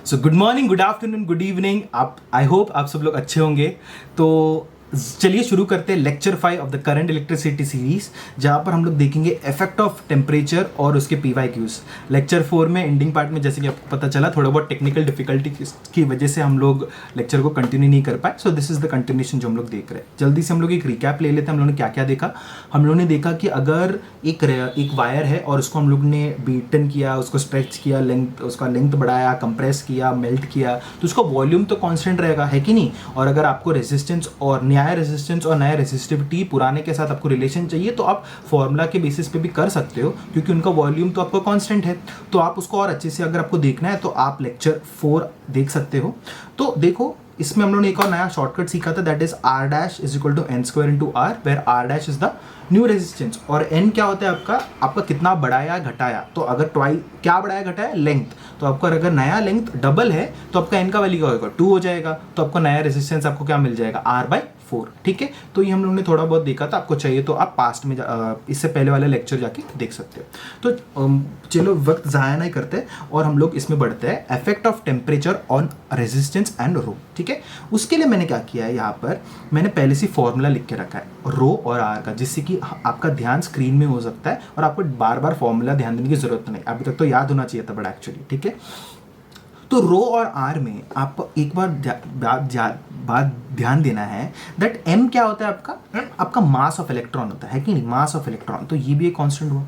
So good morning, good afternoon, good evening. आप I hope आप सब लोग अच्छे होंगे। तो चलिए शुरू करते हैं lecture 5 of the current electricity series, जहाँ पर हम लोग देखेंगे इफेक्ट ऑफ टेम्परेचर और उसके PYQs। लेक्चर 4 में एंडिंग पार्ट में जैसे कि आपको पता चला थोड़ा बहुत टेक्निकल डिफिकल्टी की वजह से हम लोग लेक्चर को कंटिन्यू नहीं कर पाए। So this is the continuation जो हम लोग देख रहे हैं। जल्दी से हम लोग एक रिकैप ले लेते हैं। हम लोगों ने क्या क्या देखा। हम लोगों ने देखा कि अगर एक वायर है और उसको हम लोग ने बीटन किया, उसको स्ट्रेच किया, उसका लेंथ बढ़ाया, कंप्रेस किया, मेल्ट किया, तो उसका वॉल्यूम तो कांस्टेंट रहेगा, है कि नहीं। और अगर आपको रेजिस्टेंस और नया रेजिस्टेंस और नया रेजिस्टिविटी पुराने के साथ आपको रिलेशन चाहिए तो आप फॉर्मूला के बेसिस पे भी कर सकते हो, क्योंकि उनका वॉल्यूम तो आपका कांस्टेंट है। तो आप उसको और अच्छे से अगर आपको देखना है तो आप लेक्चर 4 देख सकते हो। तो देखो, इसमें हम लोगों ने एक और नया शॉर्टकट सीखा था, that is R dash is equal to n square into R, where R dash is the new resistance और n क्या होता है आपका कितना बढ़ाया घटाया। तो अगर क्या बढ़ाया घटाया, लेंथ। तो आपका अगर नया लेंथ डबल है तो आपका n का वैल्यू क्या होगा, 2 हो जाएगा। तो आपको नया रेजिस्टेंस आपको क्या मिल जाएगा, R/4। ठीक है, तो ये हम लोगों ने थोड़ा बहुत देखा था। आपको चाहिए तो आप पास्ट में इससे पहले वाले लेक्चर जाके देख सकते हो। तो चलो वक्त ज़ाया नहीं करते और हम लोग इसमें बढ़ते हैं, effect of temperature on resistance and rho. ठीक है, उसके लिए मैंने क्या किया है, यहाँ पर मैंने पहले से फॉर्मूला लिख के रखा है रो और आर का, जिससे कि आपका ध्यान स्क्रीन में हो सकता है और आपको बार बार फॉर्मूला ध्यान देने की जरूरत नहीं। अभी तक तो याद होना चाहिए था बड़ा एक्चुअली। ठीक है, तो रो और आर में आप एक बात ध्यान देना है दैट एम क्या होता है आपका मास ऑफ इलेक्ट्रॉन होता है कि नहीं, मास ऑफ इलेक्ट्रॉन। तो ये भी एक कांस्टेंट हुआ,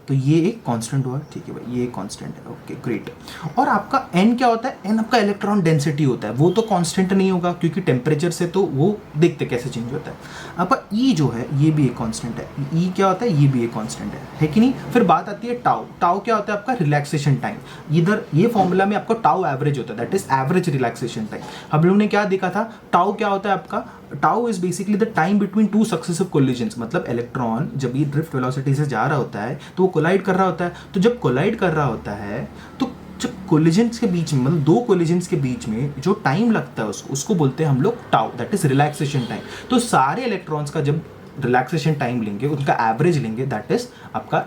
तो ये एक कांस्टेंट हुआ। ठीक है भाई, ये एक कांस्टेंट है। Okay great. और आपका एन क्या होता है, एन आपका इलेक्ट्रॉन डेंसिटी होता है। वो तो कांस्टेंट नहीं होगा क्योंकि टेम्परेचर से तो वो देखते कैसे चेंज होता है। आपका ई जो है ये भी एक कांस्टेंट है। ई क्या होता है, ये भी एक कांस्टेंट है कि नहीं। फिर बात आती है टाउ। टाउ क्या होता है आपका, रिलैक्सेशन टाइम। इधर ये फॉर्मूला में आपको टाउ एवरेज होता है, that is average relaxation time. हम लोगों ने क्या देखा था, टाउ क्या होता है आपका, tau is basically the time between two successive collisions. मतलब इलेक्ट्रॉन जब ये ड्रिफ्ट वेलोसिटी से जा रहा होता है तो वो कोलाइड कर रहा होता है। तो जब कोलाइड कर रहा होता है तो जब कोलिजन्स के बीच में, मतलब दो कोलिजन्स के बीच में जो टाइम लगता है उसको बोलते हैं हम लोग tau, that is relaxation time. तो सारे इलेक्ट्रॉन्स का जब रिलैक्सेशन टाइम लेंगे, उनका एवरेज लेंगे, दैट इज आपका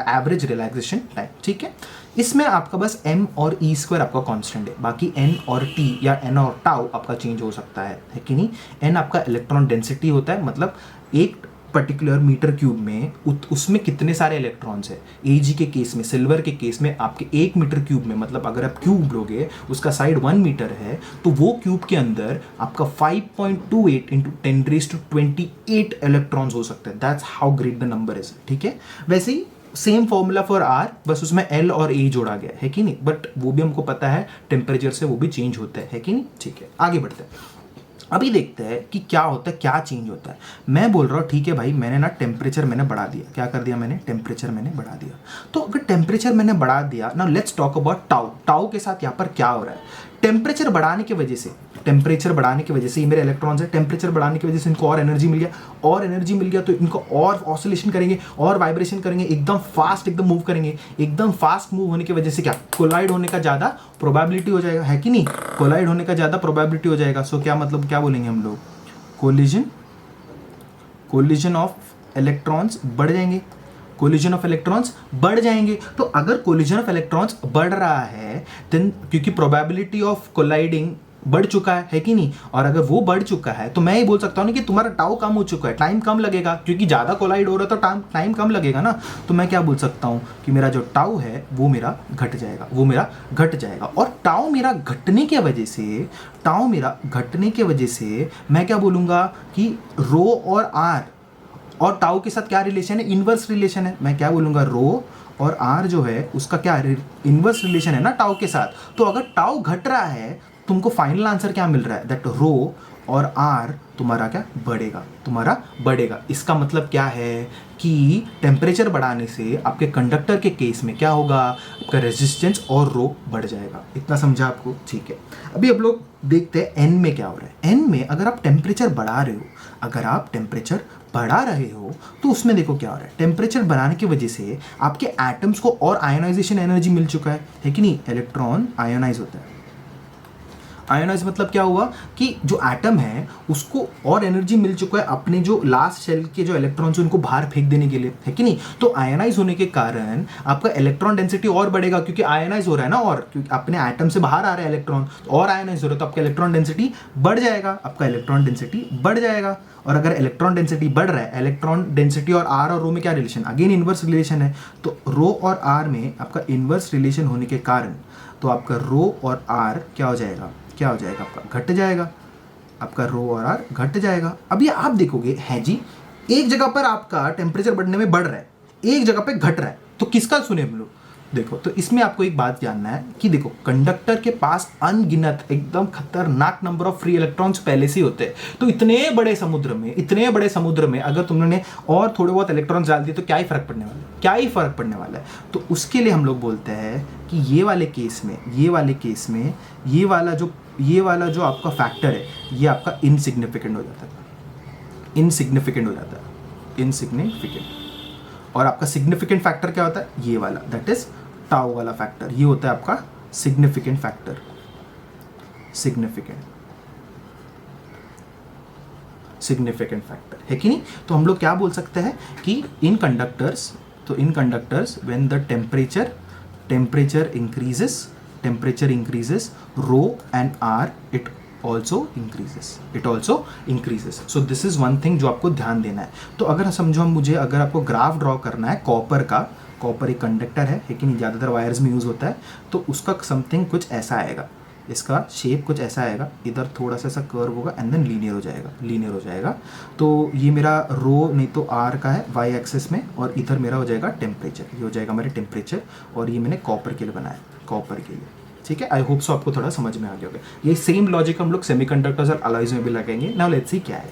एवरेज रिलैक्सेशन टाइम। ठीक है, इसमें आपका बस m और e स्क्वायर आपका कांस्टेंट है, बाकी n और t या n और टाउ आपका चेंज हो सकता है कि नहीं। n आपका इलेक्ट्रॉन डेंसिटी होता है, मतलब एक पर्टिकुलर मीटर क्यूब में उसमें कितने सारे इलेक्ट्रॉन्स है। Ag के केस में, सिल्वर के केस में आपके 1 मीटर क्यूब में, मतलब अगर आप क्यूब लोगे उसका साइड 1 मीटर है तो वो क्यूब के अंदर आपका 5.28 इंटू 10⁻28 इलेक्ट्रॉन्स हो सकते हैं। That's how great the number is. ठीक है, वैसे ही सेम फॉर्मूला फॉर आर, बस उसमें एल और ए जोड़ा गया है कि नहीं। बट वो भी हमको पता है टेम्परेचर से वो भी चेंज होता है कि नहीं। ठीक है, आगे बढ़ते हैं। अभी देखते हैं कि क्या होता है, क्या चेंज होता है। मैं बोल रहा हूँ ठीक है भाई, मैंने ना टेम्परेचर मैंने बढ़ा दिया। क्या कर दिया मैंने, टेम्परेचर मैंने बढ़ा दिया। तो अगर टेम्परेचर मैंने बढ़ा दिया, now let's talk about tau. Tau के साथ यहाँ पर क्या हो रहा है, टेम्परेचर बढ़ाने की वजह से ये मेरे इलेक्ट्रॉन्स है, टेम्परेचर बढ़ाने की वजह से इनको और एनर्जी मिल गया, तो इनको और ऑसिलेशन करेंगे और वाइब्रेशन करेंगे, एकदम फास्ट एकदम मूव करेंगे। एकदम फास्ट मूव होने की वजह से क्या, कोलाइड होने का ज़्यादा प्रोबेबिलिटी हो जाएगा, है कि नहीं। कोलाइड होने का ज़्यादा प्रोबेबिलिटी हो जाएगा। सो क्या मतलब, क्या बोलेंगे हम लोग, कोलिजन ऑफ इलेक्ट्रॉन्स बढ़ जाएंगे। कोलिजन ऑफ इलेक्ट्रॉन्स बढ़ जाएंगे। तो अगर कोलिजन ऑफ इलेक्ट्रॉन्स बढ़ रहा है देन, क्योंकि प्रोबेबिलिटी ऑफ कोलाइडिंग बढ़ चुका है कि नहीं, और अगर वो बढ़ चुका है तो मैं ये बोल सकता हूँ ना कि तुम्हारा टाउ कम हो चुका है, टाइम कम लगेगा, क्योंकि ज़्यादा कोलाइड हो रहा है तो टाइम कम लगेगा ना। तो मैं क्या बोल सकता हूँ कि मेरा जो टाउ है वो मेरा घट जाएगा। और टाउ मेरा घटने के वजह से मैं क्या बोलूँगा कि रो और आर और टाउ के साथ क्या रिलेशन है, इनवर्स रिलेशन है। मैं क्या बोलूँगा, रो और आर जो है उसका क्या इनवर्स रिलेशन है ना टाउ के साथ। तो अगर टाउ घट रहा है, तुमको फाइनल आंसर क्या मिल रहा है, दैट रो और आर तुम्हारा क्या बढ़ेगा। इसका मतलब क्या है कि टेम्परेचर बढ़ाने से आपके कंडक्टर के केस में क्या होगा, आपका रेजिस्टेंस और रो बढ़ जाएगा। इतना समझा आपको, ठीक है। अभी अब लोग देखते हैं एन में क्या हो रहा है। एन में अगर आप टेम्परेचर बढ़ा रहे हो तो उसमें देखो क्या हो रहा है। टेम्परेचर बढ़ाने की वजह से आपके एटम्स को और आयोनाइजेशन एनर्जी मिल चुका है कि नहीं। इलेक्ट्रॉन आयोनाइज होता है आयोनाइज मतलब क्या हुआ कि जो एटम है उसको और एनर्जी मिल चुका है अपने जो लास्ट शेल के जो इलेक्ट्रॉन्स उनको बाहर फेंक देने के लिए, है कि नहीं। तो आयोनाइज होने के कारण आपका इलेक्ट्रॉन डेंसिटी और बढ़ेगा, क्योंकि आयोनाइज हो रहा है ना, और क्योंकि अपने एटम से बाहर आ रहा है इलेक्ट्रॉन, और आयोनाइज हो रहा है तो आपका इलेक्ट्रॉन डेंसिटी बढ़ जाएगा, आपका इलेक्ट्रॉन डेंसिटी बढ़ जाएगा। और अगर इलेक्ट्रॉन डेंसिटी बढ़ रहा है, इलेक्ट्रॉन डेंसिटी और आर और रो में क्या रिलेशन, अगेन इनवर्स रिलेशन है। तो रो और आर में आपका इनवर्स रिलेशन होने के कारण तो आपका रो और आर क्या हो जाएगा, क्या हो जाएगा, आपका घट जाएगा, आपका रो और आर घट जाएगा। अभी आप देखोगे है जी, एक जगह पर आपका टेम्परेचर बढ़ने में बढ़ रहा है, एक जगह पे घट रहा है, तो किसका सुने हम लोग। देखो, तो इसमें आपको एक बात जानना है कि देखो, कंडक्टर के पास अनगिनत एकदम खतरनाक नंबर ऑफ फ्री इलेक्ट्रॉन्स पहले से होते हैं। तो इतने बड़े समुद्र में अगर तुमने और थोड़े बहुत इलेक्ट्रॉन्स डाल दिए तो क्या ही फर्क पड़ने वाला है, क्या ही फर्क पड़ने वाला है। तो उसके लिए हम लोग बोलते हैं कि ये वाले केस में ये वाला जो आपका फैक्टर है ये आपका इनसिग्निफिकेंट हो जाता है, और आपका सिग्निफिकेंट फैक्टर क्या होता है, ये वाला, दैट इज टाउ वाला फैक्टर, ये होता है आपका सिग्निफिकेंट फैक्टर, सिग्निफिकेंट फैक्टर, है कि नहीं। तो हम लोग क्या बोल सकते हैं कि in conductors when the temperature increases rho and R it also increases. So this is one thing जो आपको ध्यान देना है। तो अगर समझो मुझे, अगर आपको ग्राफ ड्रॉ करना है कॉपर का, कॉपर एक कंडक्टर है कि नहीं, ज़्यादातर वायर्स में यूज़ होता है, तो उसका समथिंग कुछ ऐसा आएगा, इसका शेप कुछ ऐसा आएगा, इधर थोड़ा सा ऐसा कर्व होगा एंड देन लीनियर हो जाएगा। तो ये मेरा रो नहीं तो आर का है वाई एक्सिस में, और इधर मेरा हो जाएगा टेम्परेचर, ये हो जाएगा मेरा टेम्परेचर, और ये मैंने कॉपर के लिए बनाया, कॉपर के लिए, ठीक है। आई होप सो आपको थोड़ा समझ में आ गया होगा। ये सेम लॉजिक हम लोग सेमीकंडक्टर्स और अलॉयज में भी लगाएंगे। नाउ लेट्स सी क्या है।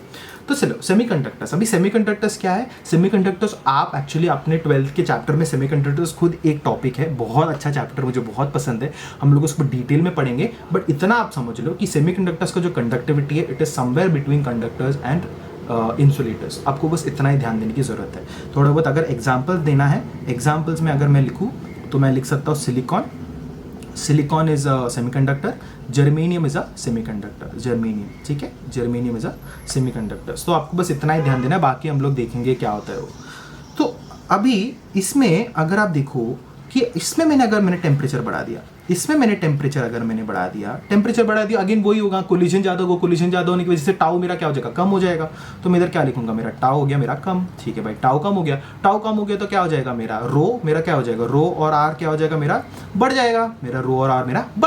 तो चलो सेमीकंडक्टर्स, अभी सेमीकंडक्टर्स क्या है, सेमीकंडक्टर्स आप एक्चुअली अपने 12th के चैप्टर में सेमीकंडक्टर्स खुद एक टॉपिक है, बहुत अच्छा चैप्टर, मुझे बहुत पसंद है, हम लोग उसको डिटेल में पढ़ेंगे। बट इतना आप समझ लो कि सेमीकंडक्टर्स का जो कंडक्टिविटी है it is somewhere between conductors and insulators. आपको बस इतना ही ध्यान देने की जरूरत है। थोड़ा बहुत अगर एग्जाम्पल्स देना है, एग्जाम्पल्स में अगर मैं लिखूँ तो मैं लिख सकता हूँ silicon is a semiconductor, germanium is a semiconductor, germanium, ठीक है, जर्मेनियम इज अ सेमीकंडक्टर। तो आपको बस इतना ही ध्यान देना है, बाकी हम लोग देखेंगे क्या होता है वो। तो अभी इसमें अगर आप देखो कि इसमें मैंने टेम्परेचर बढ़ा दिया, टेम्परेचर बढ़ा दिया, अगेन वही होगा, कोलिजन ज़्यादा होने की वजह से टाउ मेरा क्या हो जाएगा, कम हो जाएगा। तो मैं इधर क्या लिखूंगा, मेरा टाउ हो गया मेरा कम, ठीक है भाई, टाउ कम हो गया तो क्या हो जाएगा, मेरा क्या हो जाएगा, रो और आर क्या हो जाएगा, मेरा बढ़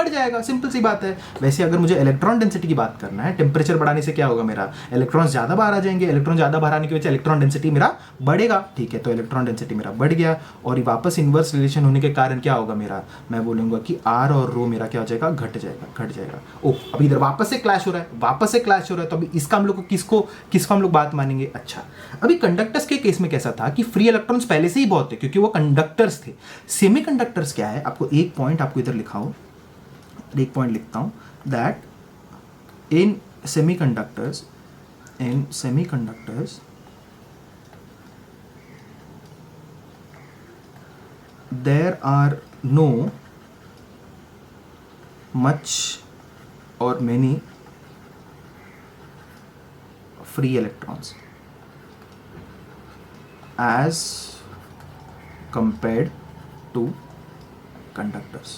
जाएगा, सिंपल सी बात है। वैसे अगर मुझे इलेक्ट्रॉन डेंसिटी की बात करना है, टेम्परेचर बढ़ाने से क्या होगा, मेरा इलेक्ट्रॉन ज़्यादा बाहर आ जाएंगे, इलेक्ट्रॉन ज़्यादा बाहर आने की वजह से इलेक्ट्रॉन डेंसिटी मेरा बढ़ेगा, ठीक है। तो इलेक्ट्रॉन डेंसिटी मेरा बढ़ गया, और वापस इनवर्स रिलेशन होने के कारण क्या होगा, मेरा, मैं बोलूंगा कि आर और रो मेरा क्या हो जाएगा, घट जाएगा। ओ, अभी इधर वापस से क्लैश हो रहा है, तो अभी इसका हम लोग को किसको हम लोग बात मानेंगे। अच्छा, अभी कंडक्टर्स के केस में कैसा था कि फ्री इलेक्ट्रॉन्स पहले से ही बहुत थे क्योंकि वो कंडक्टर्स थे। सेमीकंडक्टर्स क्या है, आपको एक पॉइंट आपको इधर लिखता हूं, that in semiconductors there are no much or many free electrons as compared to conductors।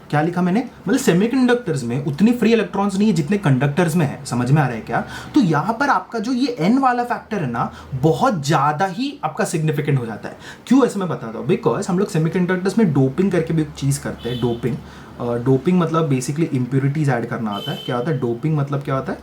क्या लिखा मैंने, मतलब सेमीकंडक्टर्स में उतनी फ्री इलेक्ट्रॉन्स नहीं है जितने कंडक्टर्स में है, समझ में आ रहा है क्या। तो यहां पर आपका जो ये n वाला फैक्टर है ना, बहुत ज्यादा ही आपका सिग्निफिकेंट हो जाता है। क्यों, ऐसे मैं बताता हूं, बिकॉज हम लोग सेमीकंडक्टर्स में डोपिंग करके भी एक चीज करते हैं, डोपिंग मतलब बेसिकली इंप्योरिटीज ऐड करना होता है। क्या होता है डोपिंग, मतलब क्या होता है,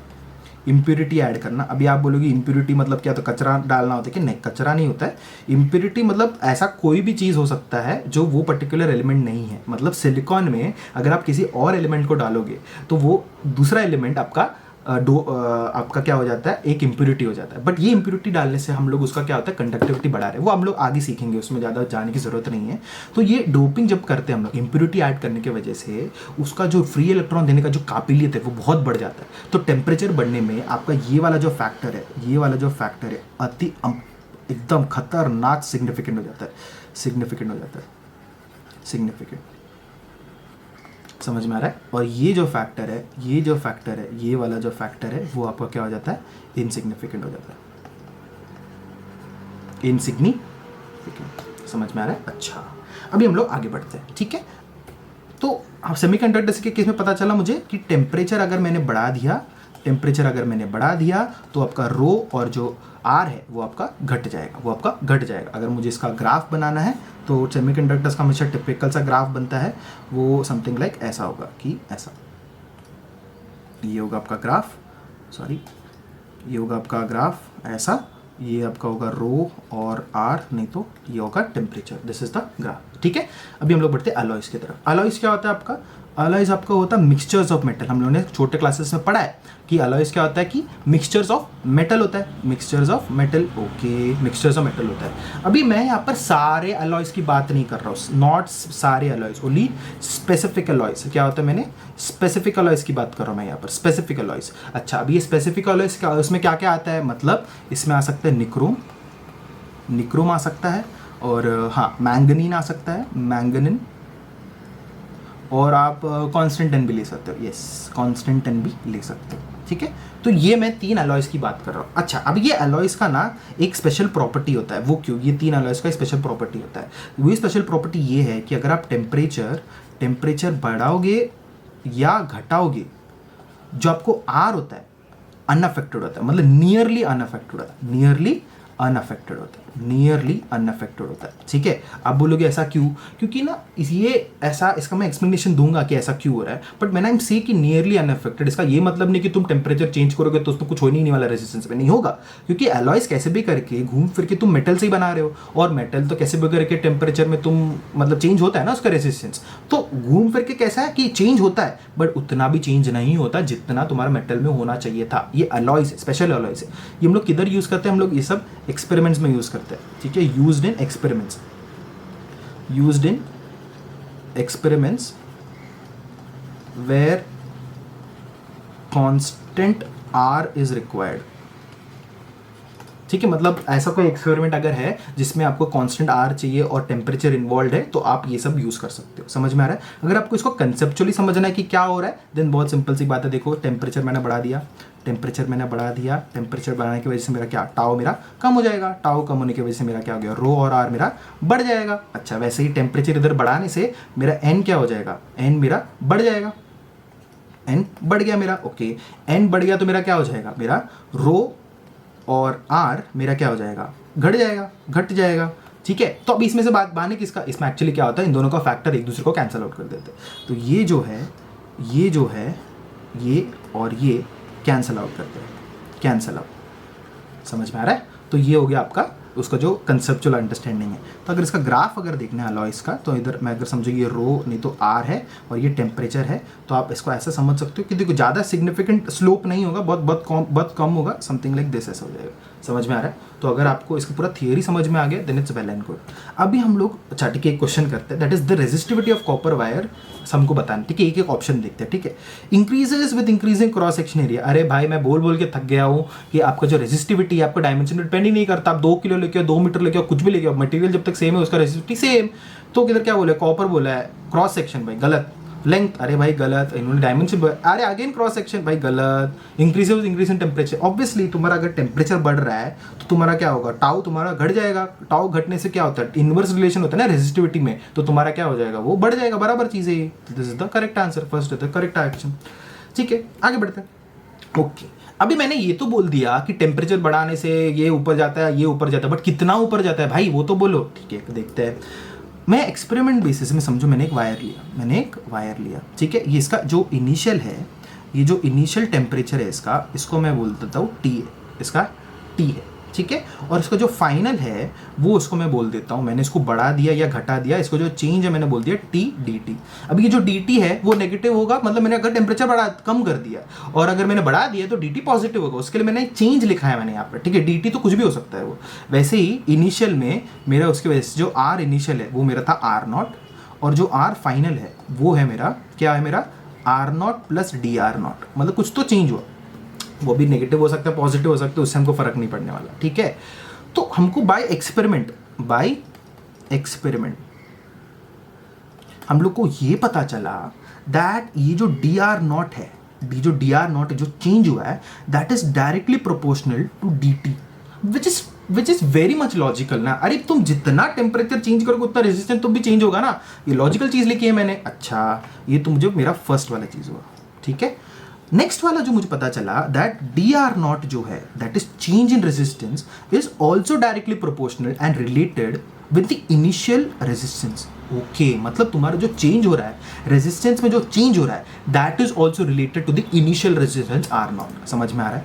इम्प्योरिटी ऐड करना। अभी आप बोलोगे इम्प्योरिटी मतलब क्या, तो कचरा डालना होता है कि नहीं, कचरा नहीं होता है। इम्प्योरिटी मतलब ऐसा कोई भी चीज़ हो सकता है जो वो पर्टिकुलर एलिमेंट नहीं है। मतलब सिलिकॉन में अगर आप किसी और एलिमेंट को डालोगे तो वो दूसरा एलिमेंट आपका आपका क्या हो जाता है, एक इम्प्योरिटी हो जाता है। बट ये इम्प्योरिटी डालने से हम लोग उसका क्या होता है, कंडक्टिविटी बढ़ा रहे हैं, वो हम लोग आगे सीखेंगे, उसमें ज़्यादा जाने की जरूरत नहीं है। तो ये डोपिंग जब करते हैं हम लोग, इम्प्योरिटी ऐड करने की वजह से उसका जो फ्री इलेक्ट्रॉन देने का जो काबिलियत है वो बहुत बढ़ जाता है। तो टेम्परेचर बढ़ने में आपका ये वाला जो फैक्टर है अति एकदम खतरनाक सिग्निफिकेंट हो जाता है, समझ में आ रहा है। और ये जो फैक्टर है, ये जो फैक्टर है, ये वाला जो फैक्टर है वो आपका क्या हो जाता है, इनसिग्निफिकेंट हो जाता है, इनसिग्निफिकेंट। समझ में आ रहा है। अच्छा अभी हम लोग आगे बढ़ते हैं, ठीक है। तो अब सेमीकंडक्टर्स के केस में पता चला मुझे कि टेम्परेचर अगर मैंने बढ़ा दिया, टेम्परेचर अगर मैंने बढ़ा दिया तो आपका रो और जो आर है वो आपका घट जाएगा, वो आपका घट जाएगा। अगर मुझे इसका ग्राफ बनाना है तो सेमीकंडक्टर्स का हमेशा टिपिकल सा ग्राफ बनता है, वो समथिंग लाइक ऐसा होगा कि ऐसा, ये होगा आपका ग्राफ, सॉरी ये होगा आपका ग्राफ ऐसा, ये आपका होगा रो और आर, नहीं तो ये होगा temperature, this is the graph, ठीक है। अभी हम लोग बढ़ते हैं अलॉयज की तरफ। अलॉयज क्या होता है आपका, अलॉयज आपका होता है मिक्सचर्स ऑफ मेटल। हम लोगों ने छोटे क्लासेस में पढ़ा है कि अलॉयज क्या होता है कि मिक्सचर्स ऑफ मेटल होता है, mixtures of metal, okay, mixtures of metal होता है। अभी मैं यहाँ पर सारे अलॉयज की बात नहीं कर रहा हूँ, नॉट सारे अलॉयज, ओनली स्पेसिफिक अलॉयज। क्या होता है, मैंने स्पेसिफिक अलॉयज की बात कर रहा हूँ मैं यहाँ पर, स्पेसिफिक अलॉयज। अच्छा अभी ये स्पेसिफिक अलॉयज क्या, उसमें क्या क्या आता है, मतलब इसमें आ सकता है निक्रोम, निक्रोम आ सकता है, और हाँ मैंगनीन आ सकता है, मैंगनीन, और आप कॉन्स्टेंटन भी ले सकते हो, यस कॉन्स्टेंटन भी ले सकते हो, ठीक है। तो ये मैं 3 अलॉयज की बात कर रहा हूँ। अच्छा अब ये अलॉयज का ना एक स्पेशल प्रॉपर्टी होता है, वो क्यों, ये 3 अलॉयज का स्पेशल प्रॉपर्टी होता है। वही स्पेशल प्रॉपर्टी ये है कि अगर आप टेम्परेचर बढ़ाओगे या घटाओगे, जो आपको आर होता है अनअफेक्टेड होता है, मतलब नियरली अनअफेक्टेड होता है, नियरली अनअफेक्टेड होता है, नियरली अनअफेक्टेड होता है, ठीक है। आप बोलोगे ऐसा क्यों, क्योंकि ना ये ऐसा, इसका मैं एक्सप्लेनेशन दूंगा कि ऐसा क्यों हो रहा है, बट मैंने हम से कि नियरली अनअफेक्टेड, इसका ये मतलब नहीं कि तुम टेम्परेचर चेंज करोगे तो उसमें कुछ हो नहीं वाला रेजिस्टेंस में, नहीं होगा, क्योंकि अलॉयज कैसे भी करके घूम फिर के तुम मेटल से ही बना रहे हो, और मेटल तो कैसे भी करके टेम्परेचर में तुम मतलब चेंज होता है ना उसका रेजिस्टेंस, तो घूम फिर के कैसा है कि चेंज होता है, बट उतना भी चेंज नहीं होता जितना तुम्हारा मेटल में होना चाहिए था। ये अलॉयज, स्पेशल अलॉयज है। ये हम लोग किधर यूज करते हैं, हम लोग ये सब एक्सपेरिमेंट्स में यूज करते हैं, ठीक है, used in experiments, used in experiments where constant R is required, ठीक है। मतलब ऐसा कोई एक्सपेरिमेंट अगर है जिसमें आपको कांस्टेंट आर चाहिए और टेम्परेचर इन्वॉल्व है, तो आप ये सब यूज कर सकते हो। समझ में आ रहा है। अगर आपको इसको कंसेप्चुअली समझना है कि क्या हो रहा है, देन बहुत सिंपल सी बात है, देखो टेम्परेचर मैंने बढ़ा दिया, टेम्परेचर मैंने बढ़ा दिया, टेम्परेचर बढ़ाने की वजह से मेरा क्या, टाउ मेरा कम हो जाएगा, टाउ कम होने की वजह से मेरा क्या हो गया, रो और आर मेरा बढ़ जाएगा। अच्छा वैसे ही टेम्परेचर इधर बढ़ाने से मेरा एन क्या हो जाएगा, एन मेरा बढ़ जाएगा, एन बढ़ गया मेरा, ओके, एन बढ़ गया तो मेरा क्या हो जाएगा, मेरा रो और आर मेरा क्या हो जाएगा, घट जाएगा, घट जाएगा, ठीक है। तो अब इसमें से बात बाने किसका, इसमें एक्चुअली क्या होता है, इन दोनों का फैक्टर एक दूसरे को कैंसिल आउट कर देते हैं। तो ये जो है, ये जो है, ये और ये कैंसिल आउट करते हैं, कैंसिल आउट, समझ में आ रहा है। तो ये हो गया आपका उसका जो कंसेप्चुअल अंडरस्टैंडिंग है। तो अगर इसका ग्राफ अगर देखना है अलॉयज का, तो इधर मैं अगर समझो ये रो नहीं तो आर है और ये टेम्परेचर है, तो आप इसको ऐसा समझ सकते हो कि देखो ज़्यादा सिग्निफिकेंट स्लोप नहीं होगा, बहुत कम होगा, समथिंग लाइक दिस, ऐसा हो जाएगा। समझ में आ रहा है। तो अगर आपको इसका पूरा थियरी समझ में आ गया, then it's well and good. अभी हम लोग अच्छा ठीक है एक क्वेश्चन करते हैं, that is the resistivity of copper wire, हमको बताना, ठीक है। एक एक ऑप्शन देखते हैं, ठीक है। Increases with increasing cross section area. अरे भाई मैं बोल बोल के थक गया हूँ कि आपका जो रेजिस्टिविटी है आपका डायमेंशन डिपेंड ही नहीं करता, आप 2 किलो लेके आओ, 2 मीटर लेके आओ, कुछ भी लेके आओ, मटेरियल जब तक सेम है उसका रेजिस्टिविटी सेम। तो किधर क्या बोला है, कॉपर बोला है, क्रॉस सेक्शन भाई गलत, लेंथ अरे भाई गलत, इन्होंने डायमेंशन, अरे अगेन क्रॉस सेक्शन भाई गलत, इंक्रीज इन टेम्परेचर। ऑब्वियसली तुम्हारा अगर टेम्परेचर बढ़ रहा है तो तुम्हारा क्या होगा, टाउ तुम्हारा घट जाएगा, टाउ घटने से क्या होता है, इनवर्स रिलेशन होता है ना रेजिस्टिविटी में, तो तुम्हारा क्या हो जाएगा, वो बढ़ जाएगा, बराबर चीज़ है ये। This is the correct answer, first is the correct action, ठीक है। आगे बढ़ते हैं, ओके। अभी मैंने ये तो बोल दिया कि टेम्परेचर बढ़ाने से ये ऊपर जाता है, ये ऊपर जाता है, बट कितना ऊपर जाता है भाई वो तो बोलो, ठीक है देखते हैं। मैं एक्सपेरिमेंट बेसिस में समझो, मैंने एक वायर लिया, ठीक है। ये इसका जो इनिशियल है, ये जो इनिशियल टेम्परेचर है इसका, इसको मैं बोल देता हूँ टी है, इसका टी है, ठीक है। और इसका जो फाइनल है वो उसको मैं बोल देता हूँ, मैंने इसको बढ़ा दिया या घटा दिया, इसको जो चेंज है मैंने बोल दिया टी डी टी। अब ये जो डी टी है वो नेगेटिव होगा, मतलब मैंने अगर टेम्परेचर बढ़ा कम कर दिया, और अगर मैंने बढ़ा दिया तो डी टी पॉजिटिव होगा, उसके लिए मैंने चेंज लिखा है मैंने यहाँ पर, ठीक है। डी टी तो कुछ भी हो सकता है वो। वैसे ही इनिशियल में मेरा उसकी वजह से जो आर इनिशियल है वो मेरा था आर नॉट, और जो आर फाइनल है वो है मेरा क्या है, मेरा R not plus D R not, मतलब कुछ तो चेंज हुआ, वो भी नेगेटिव हो सकता है, पॉजिटिव हो सकता है, उससे हमको फर्क नहीं पड़ने वाला, ठीक है। तो हमको बाय एक्सपेरिमेंट हम लोग को ये पता चला दैट ये जो डी आर नॉट है, जो डी आर नॉट जो चेंज हुआ है, that is directly proportional to D T, which is very much logical ना। अरे तुम जितना टेम्परेचर चेंज करोगे उतना रेजिस्टेंस तो भी चेंज होगा ना, ये लॉजिकल चीज लिखी है मैंने। अच्छा, ये तो मुझे मेरा फर्स्ट वाला चीज हुआ, ठीक है। नेक्स्ट वाला जो मुझे पता चला दैट डी आर नॉट जो है, that is change in resistance, is also directly proportional and related with the initial resistance. Okay, मतलब तुम्हारा जो चेंज हो रहा है, रेजिस्टेंस में जो चेंज हो रहा है, that is also related to the initial resistance R not. समझ में आ रहा है?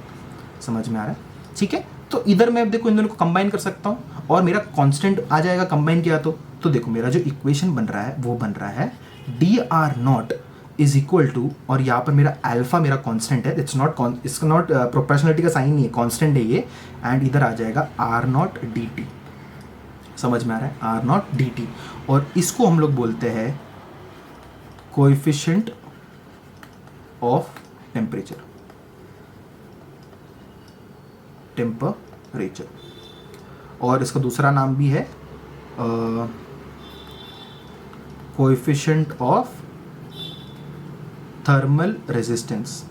समझ में आ रहा है, ठीक है। तो इधर मैं अब देखो इन दोनों को कंबाइन कर सकता हूँ और मेरा कांस्टेंट आ जाएगा कंबाइन किया तो देखो मेरा जो इक्वेशन बन रहा है वो बन रहा है D R not is equal to, और यहाँ पर मेरा अल्फा मेरा कांस्टेंट है, इसका नॉट प्रोपोर्शनलिटी का साइन नहीं है, कांस्टेंट है ये, एंड इधर आ जाएगा आर नॉट डी टी। समझ में आ रहा है? आर नॉट डी टी, और इसको हम लोग बोलते हैं कोएफिशिएंट ऑफ टेम्परेचर, और इसका दूसरा नाम भी है कोएफिशिएंट ऑफ थर्मल रेजिस्टेंस।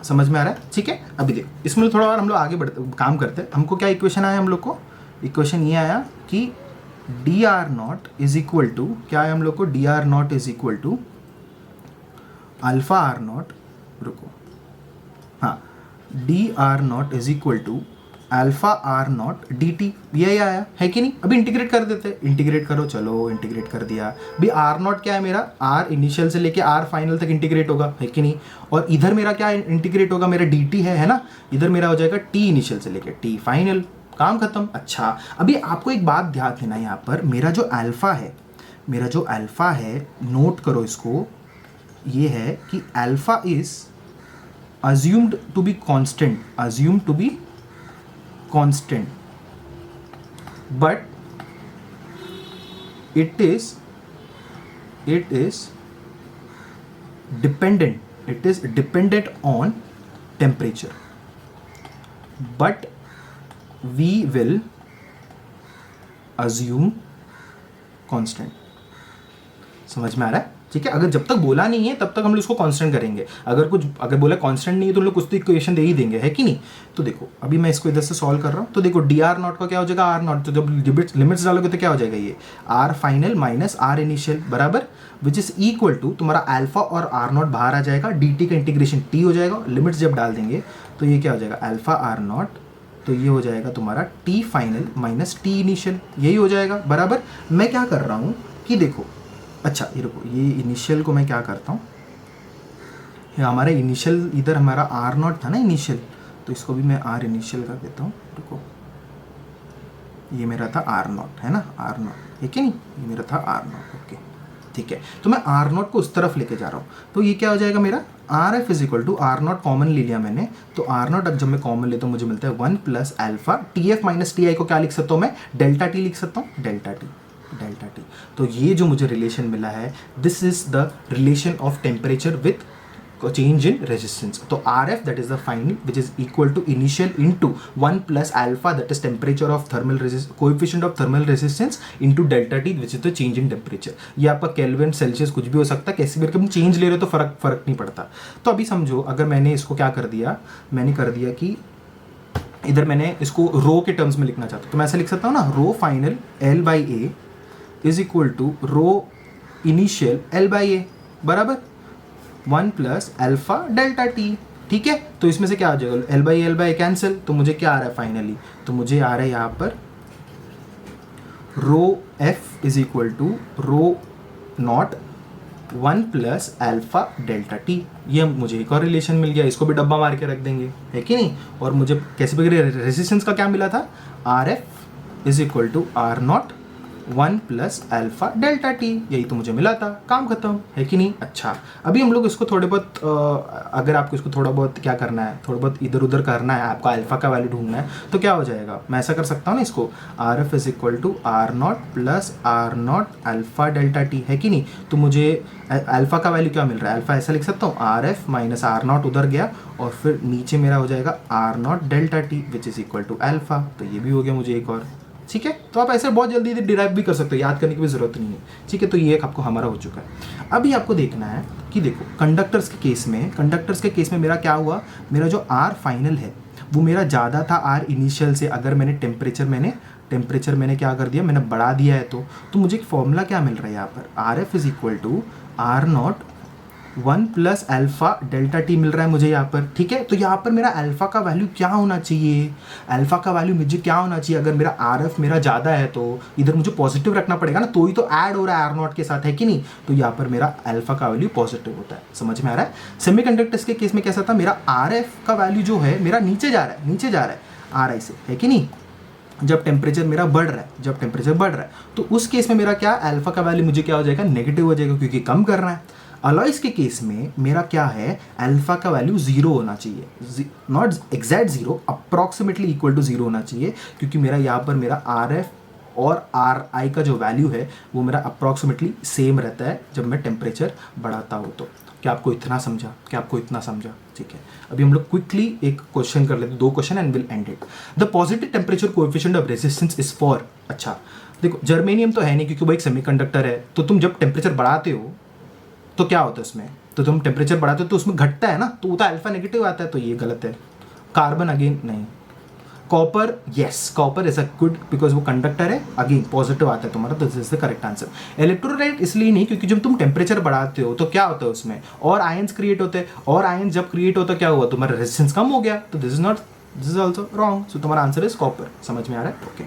समझ में आ रहा है? ठीक है। अभी देखो इसमें थोड़ा और हम लोग आगे बढ़ते काम करते हैं। हमको क्या इक्वेशन आया, हम लोग को इक्वेशन ये आया कि D R not is equal to, क्या है हम लोग को, D R not is equal to alpha R not, रुको, हाँ, D R not is equal to alpha R not D T, यही आया है कि नहीं। अभी इंटीग्रेट कर देते हैं, इंटीग्रेट करो, चलो इंटीग्रेट कर दिया। भी आर नॉट क्या है मेरा, आर इनिशियल से लेके आर फाइनल तक इंटीग्रेट होगा, है कि नहीं। और इधर मेरा क्या इंटीग्रेट होगा, मेरा डी टी है ना, इधर मेरा हो जाएगा टी इनिशियल से लेके टी फाइनल, काम खत्म। अच्छा, अभी आपको एक बात ध्यान देना, यहाँ पर मेरा जो अल्फा है, नोट करो इसको, ये है कि alpha is assumed to be constant, but it is dependent on temperature, but we will assume constant। समझ में आ रहा है? ठीक है। अगर जब तक बोला नहीं है तब तक हम लोग इसको कांस्टेंट करेंगे, अगर बोला कांस्टेंट नहीं है तो हम लोग कुछ तो इक्वेशन दे ही देंगे, है कि नहीं। तो देखो अभी मैं इसको इधर से सॉल्व कर रहा हूँ, तो देखो डी आर नॉट का क्या हो जाएगा, आर नॉट, तो जब लिमिट्स डालोगे तो क्या हो जाएगा, ये R final minus R initial बराबर, विच इज इक्वल टू तुम्हारा अल्फा और आर नॉट बाहर आ जाएगा, डी टी का इंटीग्रेशन टी हो जाएगा, लिमिट्स जब डाल देंगे तो ये क्या हो जाएगा, अल्फा आर नॉट, तो ये हो जाएगा तुम्हारा T final minus T initial, यही हो जाएगा बराबर। मैं क्या कर रहा हूँ कि देखो, अच्छा ये रुको, ये इनिशियल को मैं क्या करता हूँ, हमारा इनिशियल इधर हमारा आर नॉट था ना इनिशियल, तो इसको भी मैं आर इनिशियल कर देता हूँ, रुको, ये मेरा था आर नॉट, है ना, आर नॉट, है कि नहीं, ये मेरा था आर नॉट, ओके ठीक है। तो मैं आर नॉट को उस तरफ लेके जा रहा हूँ, तो ये क्या हो जाएगा मेरा, R F is equal to R not common ले लिया मैंने, तो आर नॉट अब जब मैं कॉमन लेता हूँ मुझे मिलता है 1 plus alpha T F minus T I को क्या लिख सकता हूँ मैं, डेल्टा टी लिख सकता हूँ, डेल्टा टी। तो ये जो मुझे रिलेशन मिला है, this is the relation of temperature with change in resistance. तो R F that is the final which is equal to initial into 1 plus alpha that is temperature of thermal coefficient of thermal resistance into delta T which is the change in temperature. ये आपका kelvin Celsius कुछ भी हो सकता है, कैसे भी कभी चेंज ले रहे हो तो फर्क नहीं पड़ता। तो अभी समझो, अगर मैंने इसको क्या कर दिया, मैंने कर दिया कि इधर मैंने इसको रो के टर्म्स में लिखना चाहता हूँ, तो मैं ऐसा लिख सकता हूँ ना, rho final L by A is equal to rho initial L by A बराबर 1 प्लस अल्फा डेल्टा टी, ठीक है। तो इसमें से क्या आ जाएगा, एल बाई कैंसिल, तो मुझे क्या आ रहा है फाइनली, तो मुझे आ रहा है यहाँ पर rho F is equal to rho naught 1 plus alpha delta T. ये मुझे एक और रिलेशन मिल गया, इसको भी डब्बा मार के रख देंगे, है कि नहीं। और मुझे कैसे भी रेजिस्टेंस का क्या मिला था, R F is equal to R not 1 plus alpha delta T, यही तो मुझे मिला था, काम खत्म, है कि नहीं। अच्छा, अभी हम लोग इसको थोड़े बहुत अगर आपको इसको थोड़ा बहुत क्या करना है, थोड़ा बहुत इधर उधर करना है, आपको अल्फा का वैल्यू ढूंढना है, तो क्या हो जाएगा, मैं ऐसा कर सकता हूँ ना इसको, R F is equal to R not plus R not alpha delta T, है कि नहीं। तो मुझे अल्फा का वैल्यू क्या मिल रहा है, अल्फा ऐसा लिख सकता हूँ, R F minus R not उधर गया, और फिर नीचे मेरा हो जाएगा R not delta T which is equal to alpha, तो ये भी हो गया मुझे एक और, ठीक है, तो आप ऐसे बहुत जल्दी डिराइव भी कर सकते हो, याद करने की भी जरूरत नहीं है। ठीक है, तो ये एक आपको हमारा हो चुका है। अभी आपको देखना है कि देखो कंडक्टर्स के केस में मेरा क्या हुआ, मेरा जो आर फाइनल है वो मेरा ज़्यादा था आर इनिशियल से। अगर मैंने टेम्परेचर मैंने क्या कर दिया, मैंने बढ़ा दिया है तो मुझे एक फॉर्मूला क्या मिल रहा है यहाँ पर, R F is equal to R not 1 plus alpha delta T मिल रहा है मुझे यहाँ पर। ठीक है, तो यहाँ पर मेरा अल्फा का वैल्यू क्या होना चाहिए, अल्फा का वैल्यू मुझे क्या होना चाहिए, अगर मेरा आर एफ मेरा ज़्यादा है तो इधर मुझे पॉजिटिव रखना पड़ेगा ना, तो ही तो ऐड हो रहा है आर नॉट के साथ, है कि नहीं। तो यहाँ पर मेरा अल्फा का वैल्यू पॉजिटिव होता है, समझ में आ रहा है। सेमीकंडक्टर्स के केस में कैसा था, मेरा आर एफ का वैल्यू जो है मेरा नीचे जा रहा है आर आई से, है कि नहीं। जब टेम्परेचर मेरा बढ़ रहा है तो उस केस में मेरा क्या, अल्फा का वैल्यू मुझे क्या हो जाएगा, नेगेटिव हो जाएगा, क्योंकि कम कर रहा है। अलॉयस के केस में मेरा क्या है, अल्फा का वैल्यू 0 होना चाहिए, not exact 0, approximately equal to 0 होना चाहिए, क्योंकि मेरा यहाँ पर मेरा आर एफ और आर आई का जो वैल्यू है वो मेरा अप्रॉक्सीमेटली सेम रहता है जब मैं टेम्परेचर बढ़ाता हूँ। तो क्या आपको इतना समझा, ठीक है। अभी हम लोग क्विकली एक क्वेश्चन कर लेते हैं, 2 question and will and it. The positive temperature coefficient of resistance is for, अच्छा देखो जर्मेनियम तो है नहीं क्योंकि वो एक सेमीकंडक्टर है, तो तुम जब टेम्परेचर बढ़ाते हो तो क्या होता है उसमें, तो तुम टेम्परेचर बढ़ाते हो तो उसमें घटता है ना, तो वो अल्फा नेगेटिव आता है, तो ये गलत है। कार्बन अगेन नहीं, copper yes, copper is a good because वो कंडक्टर है, अगेन पॉजिटिव आता है तुम्हारा, तो this is the correct answer. Electrolyte इसलिए नहीं क्योंकि जब तुम टेम्परेचर बढ़ाते हो तो क्या होता है उसमें, और आयंस क्रिएट होते हैं, और आयंस जब क्रिएट होता है क्या हुआ, तुम्हारा रेजिस्टेंस कम हो गया, तो दिस इज ऑल्सो रॉन्ग, सो तुम्हारा आंसर इज कॉपर। समझ में आ रहा है, ओके।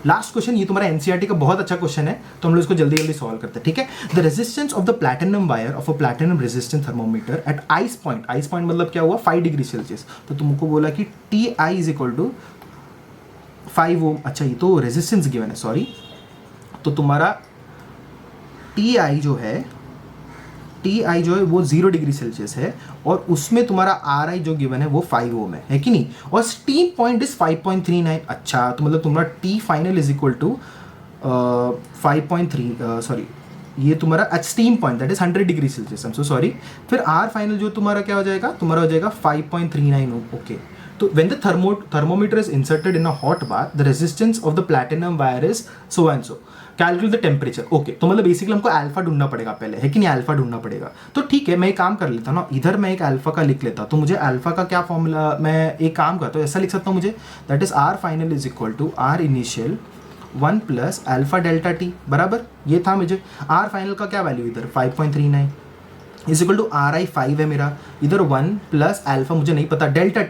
लास्ट क्वेश्चन, ये तुम्हारा एनसीईआरटी का बहुत अच्छा क्वेश्चन है, तो हम लोग इसको जल्दी सॉल्व करते हैं, ठीक है। The resistance of the platinum wire of a platinum resistance thermometer at ice point मतलब क्या हुआ, 5 डिग्री सेल्सियस, तो तुमको बोला कि T I is equal to 5 ohm, अच्छा ये तो रेजिस्टेंस गिवन है, सॉरी, तो तुम्हारा टी आई जो है वो 0 डिग्री सेल्सियस है, और उसमें तुम्हारा आर आई जो गिवन है वो 5 ओम है कि नहीं, और स्टीम पॉइंट इज 5.39, अच्छा तो मतलब तुम्हारा T final is equal to 5.3 sorry ये तुम्हारा steam point that is 100 degree Celsius, I am so sorry. फिर आर फाइनल जो तुम्हारा क्या हो जाएगा, तुम्हारा हो जाएगा 5.39 ओम, ओके। तो when the thermometer is inserted in a hot bath, the resistance of the platinum wire is so and so. Calculate the temperature. Okay, तो मतलब बेसिकली हमको अल्फा ढूंढना पड़ेगा पहले, है कि नहीं, अल्फा ढूंढना पड़ेगा। तो ठीक है, मैं एक काम कर लेता हूँ ना, इधर मैं एक अल्फा का लिख लेता, तो मुझे अल्फा का क्या फॉर्मूला, मैं एक काम करता हूँ, ऐसा लिख सकता हूँ मुझे, that is R final is equal to R initial 1 plus alpha delta T, बराबर ये था मुझे। आर फाइनल का क्या वैल्यू इधर 5.39 is equal to R I 5 है मेरा, इधर 1 प्लस अल्फा मुझे नहीं पता, डेल्टा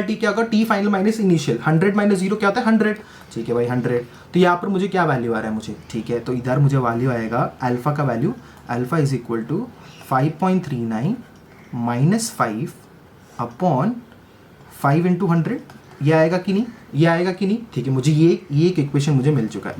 टी क्या होगा, T final minus initial, 100 minus 0 क्या होता है 100, ठीक है भाई 100। तो यहाँ पर मुझे क्या वैल्यू आ रहा है मुझे, ठीक है, तो इधर मुझे वैल्यू आएगा अल्फा का value, alpha is equal to 5.39 minus 5 upon 5 into 100, ये आएगा कि नहीं, ठीक है। मुझे ये एक इक्वेशन मुझे मिल चुका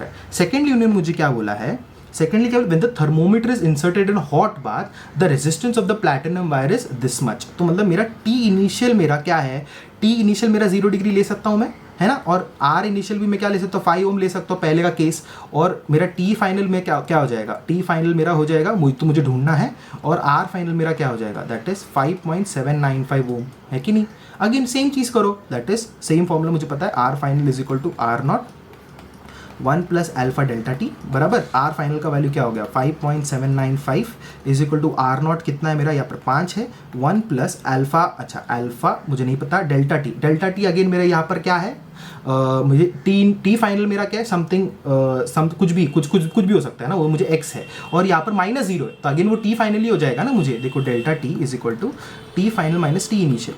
है, सेकेंडली उन्होंने मुझे क्या बोला है, secondly when the thermometer is inserted in a hot bath the resistance of the platinum wire is this much, तो मतलब मेरा T initial मेरा क्या है, T initial मेरा 0 डिग्री ले सकता हूँ मैं, है ना, और R initial भी मैं क्या ले सकता हूँ, 5 ओम ले सकता हूँ पहले का केस, और मेरा T फाइनल में क्या हो जाएगा, T फाइनल मेरा हो जाएगा मुझे ढूंढना है, और R फाइनल मेरा क्या हो जाएगा, दैट इज 5.795 ओम, है कि नहीं। अगेन सेम चीज़ करो, दैट इज सेम फॉर्मूला मुझे पता है, R final is equal to R not 1 plus alpha delta T, बराबर आर फाइनल का वैल्यू क्या हो गया 5.795 is equal to R not कितना है मेरा यहाँ पर 5 है, 1 प्लस अल्फा, अच्छा अल्फा मुझे नहीं पता, डेल्टा टी अगेन मेरा यहाँ पर क्या है, मुझे टी फाइनल मेरा क्या है, समथिंग कुछ भी हो सकता है ना, वो मुझे एक्स है, और यहाँ पर -0 है, तो अगेन वो टी फाइनल ही हो जाएगा ना मुझे, देखो delta T is equal to T final minus T initial,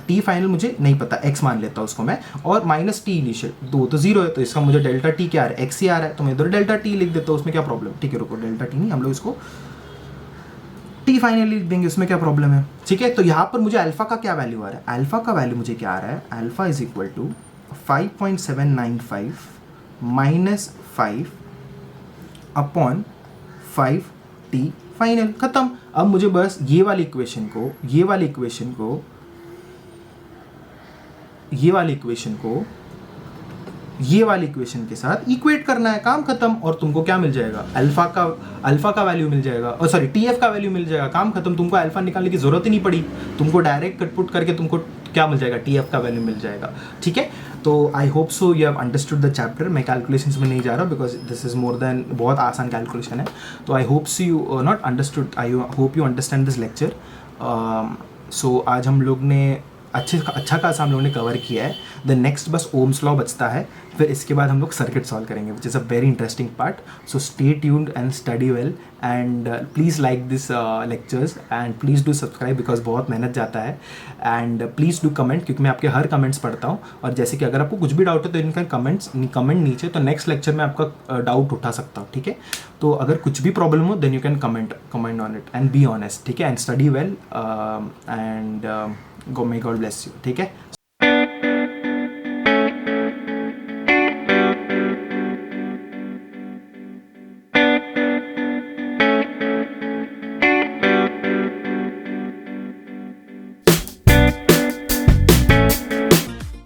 T final मुझे नहीं पता, एक्स मान लेता हूँ उसको मैं, और माइनस टी इनिशियल, 2 तो 0 है, तो इसका मुझे डेल्टा टी क्या आ रहा है, एक्स ही आ रहा है, तो मैं इधर डेल्टा टी लिख देता हूँ, उसमें क्या प्रॉब्लम, ठीक है रुको, डेल्टा टी नहीं, हम लोग इसको टी फाइनल लिख देंगे, उसमें क्या प्रॉब्लम है, ठीक है। तो यहाँ पर मुझे अल्फा का क्या वैल्यू आ रहा है, अल्फा का वैल्यू मुझे क्या आ रहा है, alpha is equal to 5.795 minus 5 upon 5 T final, खत्म। अब मुझे बस ये वाली इक्वेशन के साथ इक्वेट करना है, काम खत्म, और तुमको क्या मिल जाएगा, अल्फा का वैल्यू मिल जाएगा, और सॉरी टीएफ का वैल्यू मिल जाएगा, काम खत्म, तुमको अल्फा निकालने की जरूरत ही नहीं पड़ी, तुमको डायरेक्ट कटपुट करके तुमको क्या मिल जाएगा, टीएफ का वैल्यू मिल जाएगा, ठीक है। तो I hope so you have understood the chapter. मैं कैलकुलेशंस में नहीं जा रहा because this is more than, बहुत आसान कैलकुलेशन है. तो I hope so you not understood, I hope you understand this lecture. So आज हम लोग ने अच्छा खासा हम लोगों ने कवर किया है. द नेक्स्ट बस ओम्स लॉ बचता है, फिर इसके बाद हम लोग सर्किट सॉल्व करेंगे, which is a very interesting part. So stay tuned and study well and please like this lectures and please do subscribe because बहुत मेहनत जाता है. एंड प्लीज़ डू कमेंट, क्योंकि मैं आपके हर कमेंट्स पढ़ता हूँ. और जैसे कि अगर आपको कुछ भी डाउट है तो इनका कमेंट नीचे, तो नेक्स्ट लेक्चर में आपका डाउट उठा सकता हूँ. ठीक है, तो अगर कुछ भी प्रॉब्लम हो then you can comment on it and be honest. ठीक है, and study well and may God bless you. ठीक है.